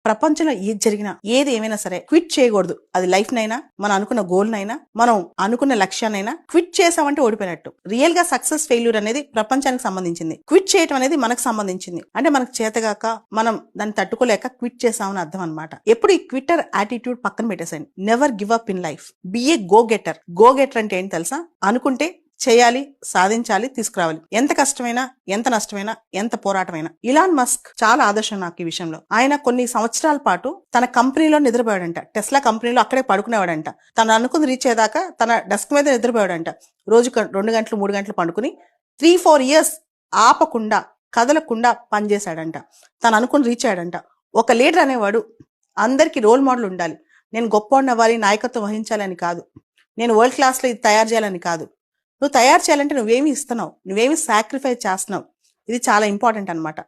ప్రపంచంలో ఏది జరిగినా ఏది ఏమైనా సరే క్విట్ చేయకూడదు. అది లైఫ్ నైనా, మనం అనుకున్న గోల్ నైనా, మనం అనుకున్న లక్ష్యాన్నైనా క్విట్ చేసామంటే ఓడిపోయినట్టు. రియల్ గా సక్సెస్ ఫెయిల్యూర్ అనేది ప్రపంచానికి సంబంధించింది. క్విట్ చేయటం అనేది మనకు సంబంధించింది. అంటే మనకు చేతగాక మనం దాన్ని తట్టుకోలేక క్విట్ చేసామని అర్థం అనమాట. ఎప్పుడు ఈ క్విట్టర్ యాటిట్యూడ్ పక్కన పెట్టేసండి. Never give up in life. Be a go getter. Go getter అంటే ఏంటి తెలుసా? అనుకుంటే చేయాలి, సాధించాలి, తీసుకురావాలి. ఎంత కష్టమైనా, ఎంత నష్టమైనా, ఎంత పోరాటమైనా. ఇలాన్ మస్క్ చాలా ఆదర్శం నాకు ఈ విషయంలో. ఆయన కొన్ని సంవత్సరాల పాటు తన కంపెనీలో నిద్రపోయాడంట. టెస్లా కంపెనీలో అక్కడే పడుకునేవాడంట. తను అనుకుని రీచ్ అయ్యేదాకా తన డెస్క్ మీద నిద్రపోయాడంట. రోజుకు 2 గంటలు 3 గంటలు పండుకుని 3-4 years ఆపకుండా కదలకుండా పనిచేశాడంట. తను అనుకుని రీచ్ అయ్యాడంట. ఒక లీడర్ అనేవాడు అందరికీ రోల్ మోడల్ ఉండాలి. నేను గొప్పవాడిని అవ్వాలి, నాయకత్వం వహించాలని కాదు, నేను వరల్డ్ క్లాస్లో ఇది తయారు చేయాలని కాదు. నువ్వు తయారు చేయాలంటే నువ్వేమి ఇస్తున్నావు, నువ్వేమి సాక్రిఫైస్ చేస్తున్నావు, ఇది చాలా ఇంపార్టెంట్ అనమాట.